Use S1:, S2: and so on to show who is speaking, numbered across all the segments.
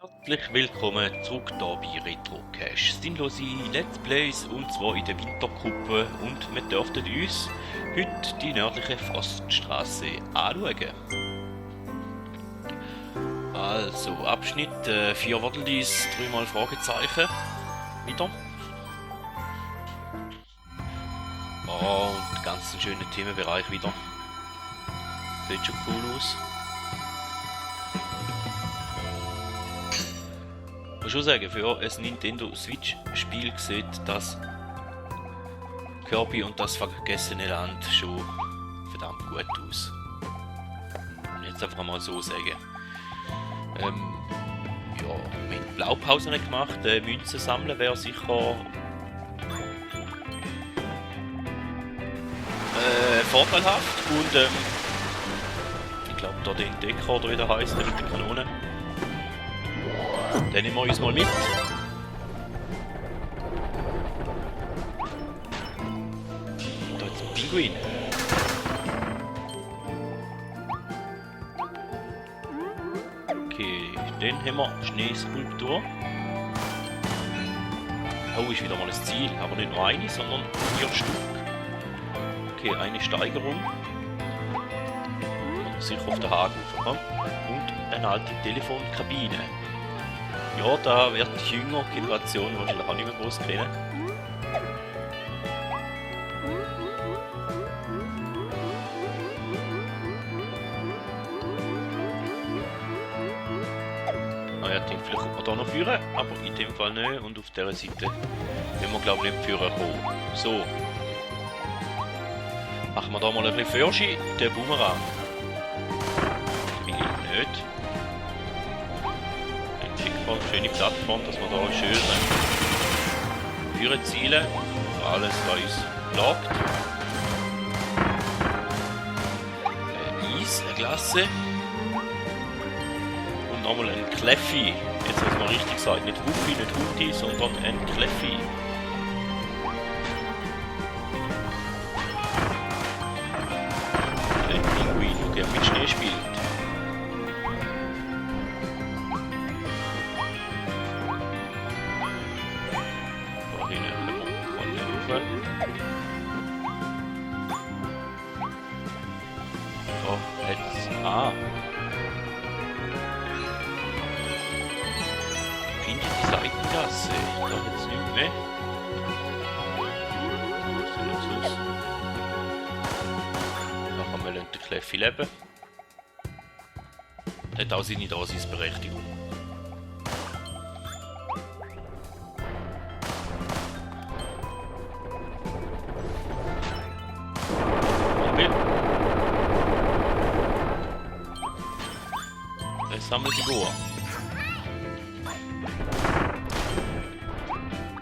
S1: Herzlich willkommen zurück hier bei Retro Cash. Sinnlose Let's Plays und zwar in der Wintergruppe und wir dürften uns heute die nördliche Forststraße anschauen. Also Abschnitt 4 Worteldies, 3 Fragezeichen. Wieder. Oh, und ganz ein schöner Themenbereich wieder. Sieht schon cool aus. Ich muss schon sagen, für ein Nintendo Switch Spiel sieht das Kirby und das vergessene Land schon verdammt gut aus. Jetzt einfach mal so sagen. Ja, mit Blaupausen gemacht, Münzen sammeln wäre sicher vorteilhaft und ich glaube da der Entdecker oder wie der heisst, der mit der Kanone. Den nehmen wir uns mal mit. Da ist ein Pinguin. Okay, den haben wir Schneeskulptur. Oh, ist wieder mal ein Ziel. Aber nicht nur eine, sondern 4 Stück. Okay, eine Steigerung. Sicher auf der Haken kommen. Und eine alte Telefonkabine. Ja, da wird die jüngere Generation wahrscheinlich auch nicht mehr groß kennen. Ah ja, den vielleicht kommt man da noch führen, aber in dem Fall nicht. Und auf dieser Seite werden wir glaube ich nicht führen kommen. So. Machen wir da mal ein bisschen Fürschi, den Bumerang. Will ich nicht. Schöne Plattform, dass wir da schön führen zielen für alles, was uns plagt. Eis, eine Glasse und nochmal ein Kleffi. Jetzt muss man richtig sagen, nicht Wuffi, nicht Hundi, sondern ein Kleffi. Ein Pinguin, der mit Schnee spielt. Oh, jetzt. Ah. Finde ich die Seitengasse? Ich glaube jetzt nicht mehr. Was ist denn jetzt los? Da kann man den Kleffi leben. Hat auch seine Daseinsberechtigung. Sammelfigur.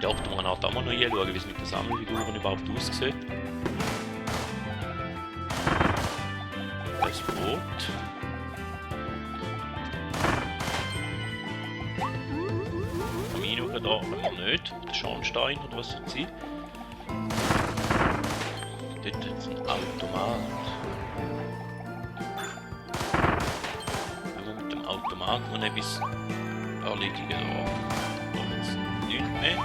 S1: Ja, da man auch da mal noch hinschauen, wie es mit den Sammelfiguren überhaupt aussieht. Das Boot. Kamin da haben wir nicht. Der Schornstein oder was soll sein. Dort ist ein Automat. Automat und etwas erledigen da. Und jetzt nichts mehr.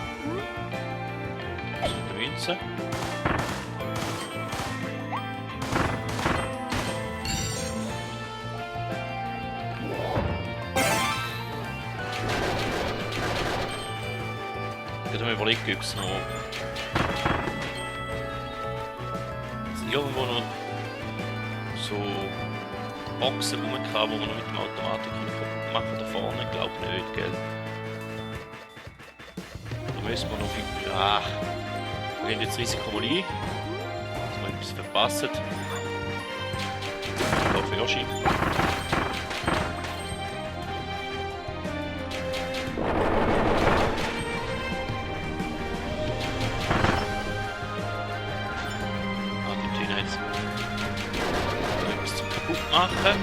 S1: Das ist die Münze. Ich habe mir überlegt, ob es noch irgendwo noch so Boxen rumgehauen, wo man noch mit dem Automatik kaputt machen da vorne, glaube nicht, gell? Da müssen wir noch viel. Ah, wir gehen jetzt Risiko mal ein, dass wir etwas verpassen. Da Fürschi. Ah, die Tüne jetzt. Etwas zum kaputt machen.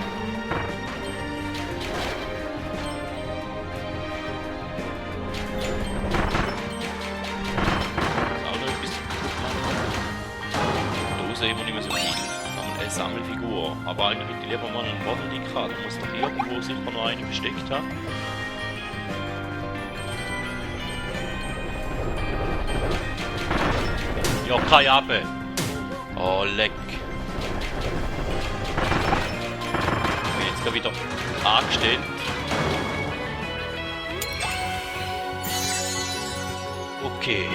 S1: Immer nicht mehr so viel. Eine Sammelfigur. Aber eigentlich lieber mal einen Waddle-Dick haben. Da muss doch irgendwo sicher noch eine versteckt haben. Ja, kein Abe. Oh, leck. Ich bin jetzt gerade wieder angestellt. Okay,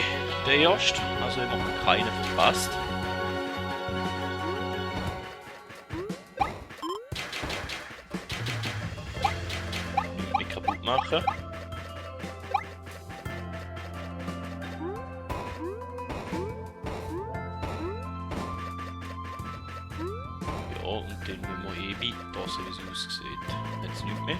S1: der erste. Also immer keine verpasst. Nicht kaputt machen. Ja, und dann müssen wir weiter, so wie es aussieht. Jetzt nicht mehr.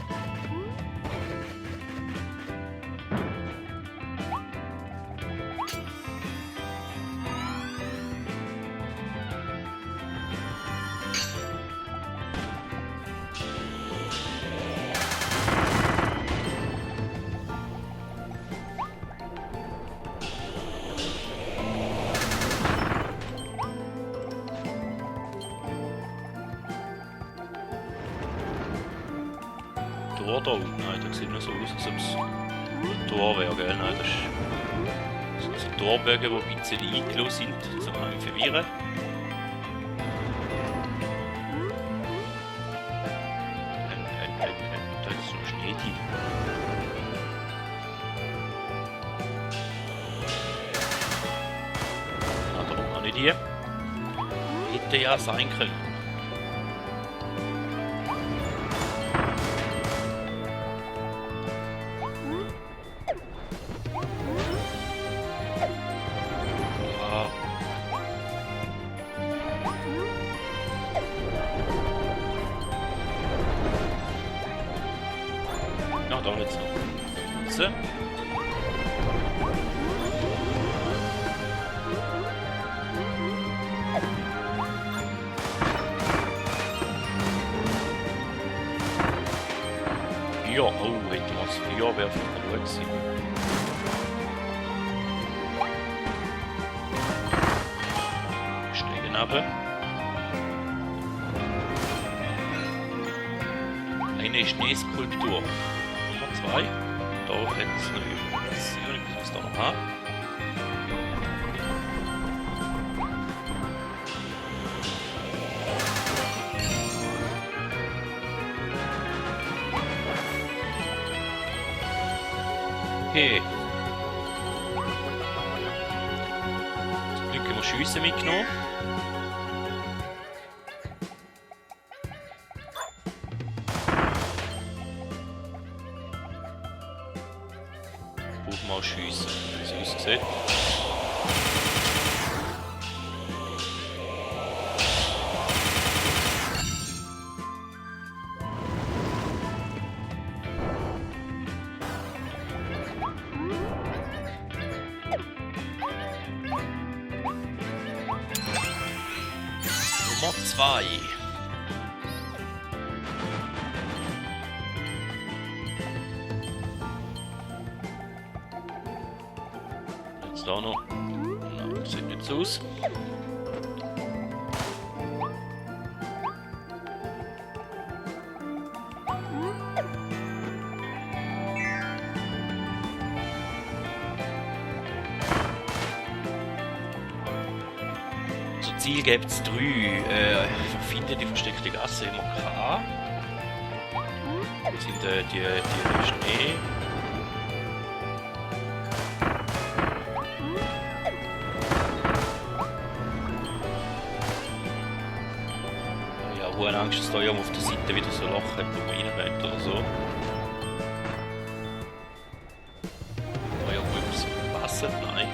S1: Tor da unten, nein, das sieht nur so aus, als ob es ein Tor wäre, gell? Nein, das sind so Torbögen, die ein bisschen eingelassen sind, zum einen verwirren. Da ist so Schnee drin. Ah, da unten auch nicht hier. Hätte ja sein können. Da jetzt noch. So. Ja, oh, hätte man das Feuerwerfer gut gewesen. Steigen runter. Eine Schneeskulptur. Nummer 2. Da hätte es noch übrigens. Ich muss es da noch haben. Okay. Zum Glück haben wir Schüsse mitgenommen. Brauchen wir auch Schüsse, wie es aussieht. Nummer 2. Jetzt da noch. Na, das sieht nicht so aus. Ziel gibt es 3. Finde die versteckte Gasse immer K. Das sind die Schnee. Ja, hohe Angst, dass da irgendwo auf der Seite wieder so ein Loch hat, wo man reinrennt oder so. Oh ja, wo etwas passen? Nein.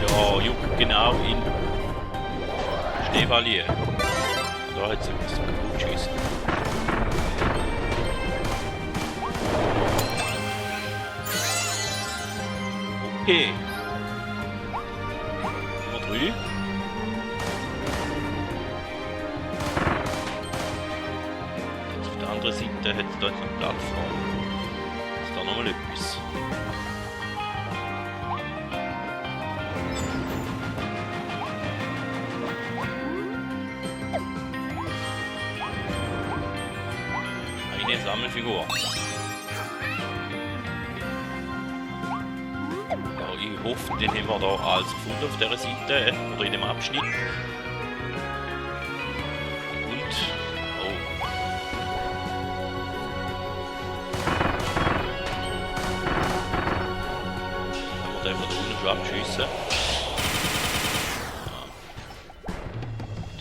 S1: Ja, juckt genau in Schneevalier. Da hat es etwas kaputt geschissen. Okay. Nummer 3. Jetzt auf der anderen Seite hat es da jetzt noch Plattform. Ist da nochmal etwas. Eine Sammelfigur. Ja, ich hoffe, den haben wir da alles gefunden auf dieser Seite, oder in dem Abschnitt. Und... oh. Dann wir den von da unten schon abschiessen.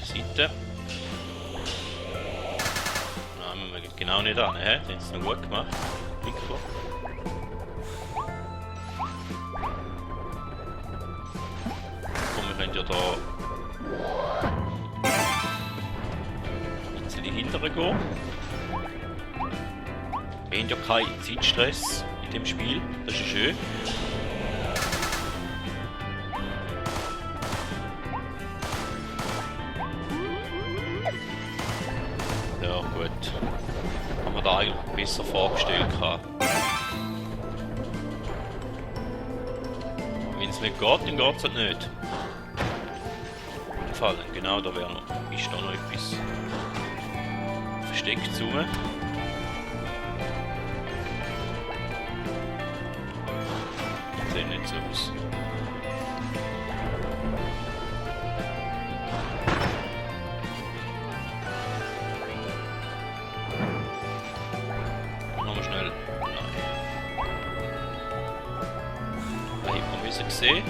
S1: Seite. Na, müssen wir genau nicht an, hä? Den haben sie noch gut gemacht. Bigfoot. Komm, wir können ja da ein bisschen hinterher gehen. Wir haben ja keinen Zeitstress in dem Spiel, das ist schön. Ja gut, haben wir da eigentlich besser vorgestellt gehabt. Wenn es nicht geht, dann geht es halt nicht. Fallen, genau, da wäre noch, ist da noch etwas versteckt zu mir. Sieht nicht so aus. Schnell. Nein. Da hinten haben wir sie gesehen.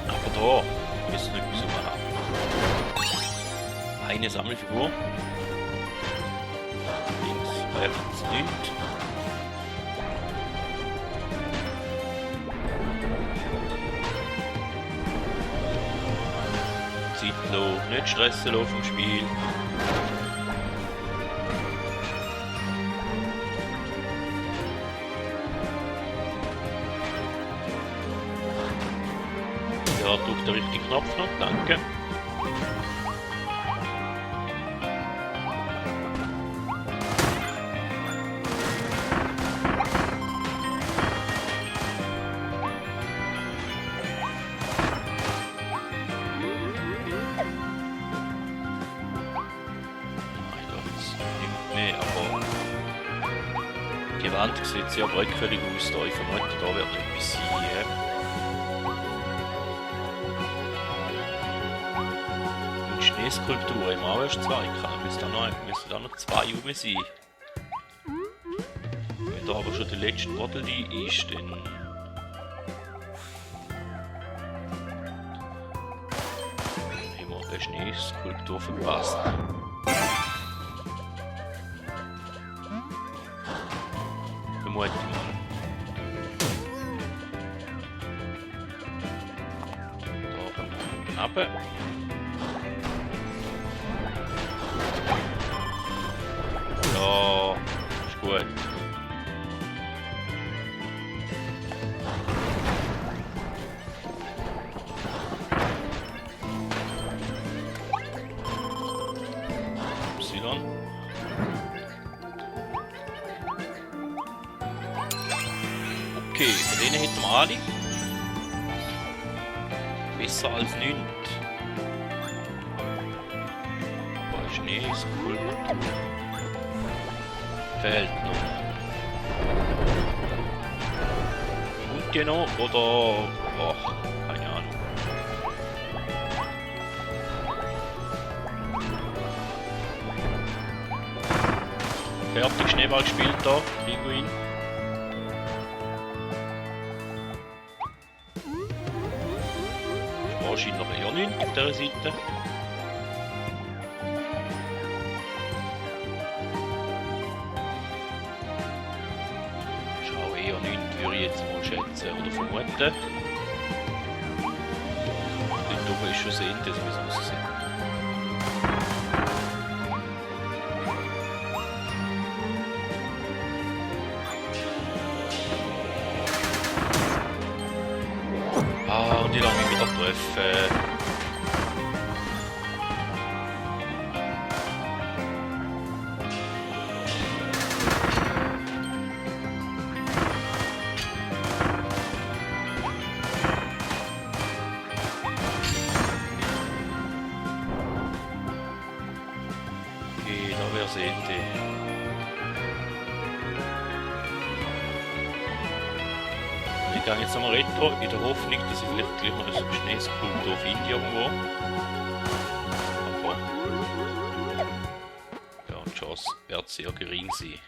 S1: Aber da müssen wir etwas machen. Eine Sammelfigur. Links, rechts, nicht. Nicht stressen auf dem Spiel. Ja, drückt der richtige Knopf noch, danke. Nee, aber die Wand sieht sehr bröckelig aus da. Ich vermute, da wird noch etwas sein. Und Schneeskulptur im auch erst zwei. Müssen da noch zwei rum sein. Wenn da aber schon der letzte Model ist, dann... haben wir eine Schneeskulptur verpasst. Vermute ich mal. Da runter. Ja, ist gut. Y. Okay, von denen hätten wir alle. Besser als nichts. Aber Schnee ist cool. Fehlt noch. Und die noch? Oder... ach, keine Ahnung. Fertig Schneeball gespielt da, Pinguin. Wahrscheinlich eher nicht auf dieser Seite. Schau eher nicht, würde ich jetzt mal schätzen oder vermuten. Dort oben ist schon das Ende, so wie es aussieht. Ah, und die lassen mich wieder treffen. Ich gehe jetzt nochmal retro, in der Hoffnung, dass ich vielleicht gleich noch ein Schneeskulptur finde irgendwo. Aber ja, die Chance wird sehr gering sein.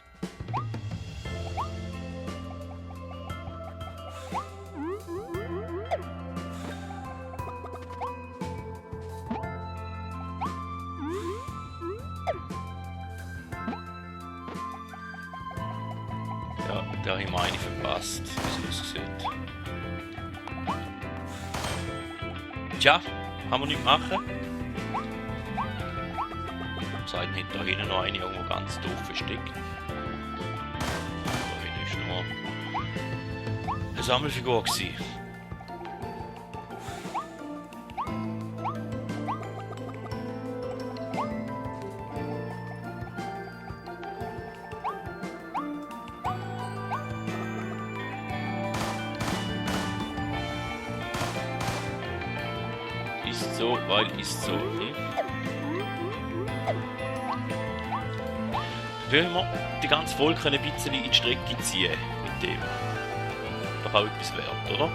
S1: Ja, da habe ich mir eine verpasst, wie es aussieht. Tja, kann man nicht machen. Seiten hat da hinten noch eine irgendwo ganz doof versteckt. Da hinten ist nur eine Sammelfigur gewesen. Ist so, weil ist so. Wollen wir die ganze Volk ein bisschen in die Strecke ziehen mit dem? Doch auch etwas wert, oder?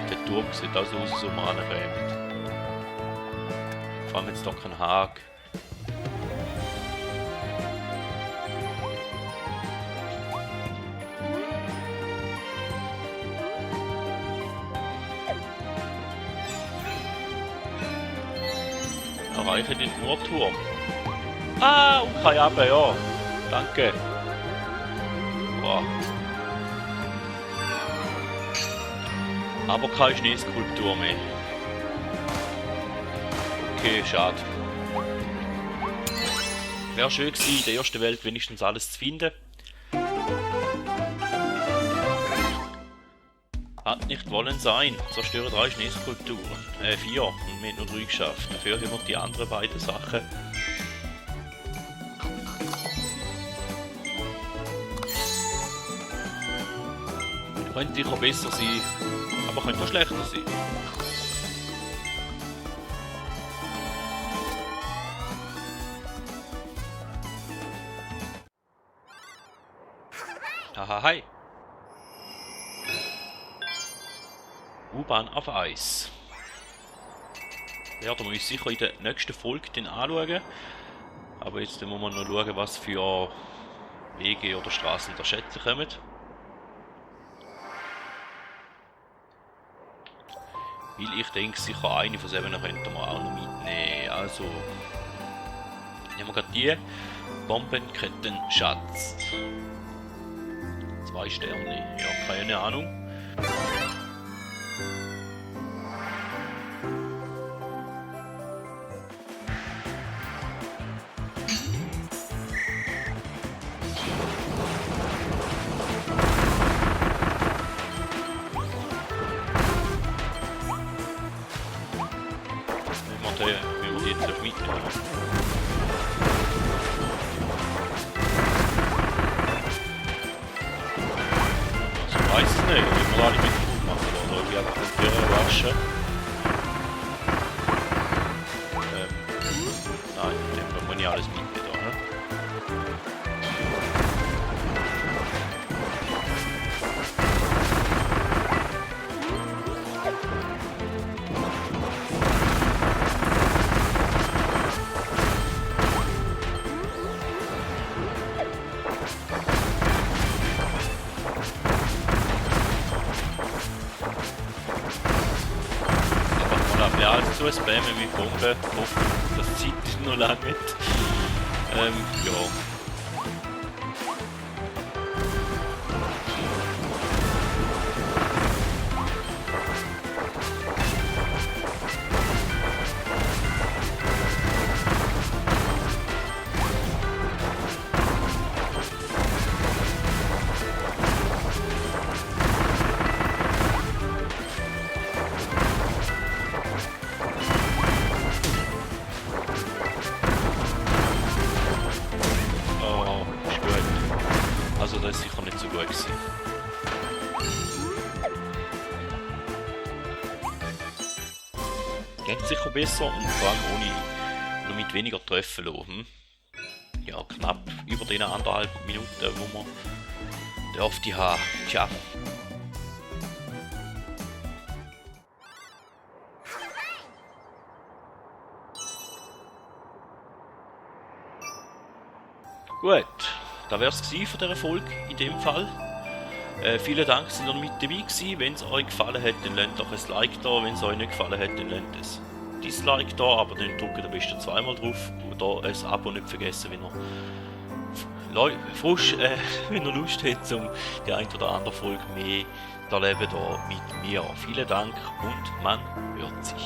S1: Der Turm sieht also aus, als ob man ankommt. Vor allem jetzt doch kein Haken. Erreiche den Uhrturm. Ah, und kein Abbe, ja. Danke. Boah. Aber keine Schneeskulptur mehr. Okay, schade. Wäre schön gewesen, in der ersten Welt wenigstens alles zu finden. Hat nicht wollen sein. Zerstöre 3 Schneeskulpturen. 4. Und wir haben nur 3 geschafft. Dafür haben wir die anderen beiden Sachen. Könnte sicher besser sein, aber könnte auch schlechter sein. Haha, hi. U-Bahn auf Eis. Werden wir uns sicher in der nächsten Folge den anschauen. Aber jetzt müssen wir noch schauen, was für Wege oder Straßen da Schätze kommen. Weil ich denke, sicher eine von denen könnten wir auch noch mitnehmen. Also nehmen wir gerade die Bombenkettenschatz. 2 Sterne, ja, keine Ahnung. Wie wir die jetzt auch mitnehmen. Also weiß es nicht, ob wir alle mit gut machen oder ob ich einfach den Türen waschen. Nein, dann muss ich alles mitnehmen. Ja, also so ein Spammen mit Bombe, hoffe, dass die Zeit noch lange wird. Ja. Also das ist sicher nicht so gut gewesen. Geht sicher besser und vor allem ohne noch mit weniger Treffer laufen. Ja, knapp über den 1,5 Minuten, wo man dürfte haben. Tja. Gut, das wäre es von dieser Folge in dem Fall. Vielen Dank, dass ihr noch mit dabei gewesen. Wenn es euch gefallen hat, dann lasst doch ein Like da. Wenn es euch nicht gefallen hat, dann lasst ein Dislike da. Aber dann drückt am besten zweimal drauf. Oder ein Abo nicht vergessen, wenn ihr Lust habt, um die ein oder andere Folge mehr zu erleben da mit mir. Vielen Dank und man hört sich.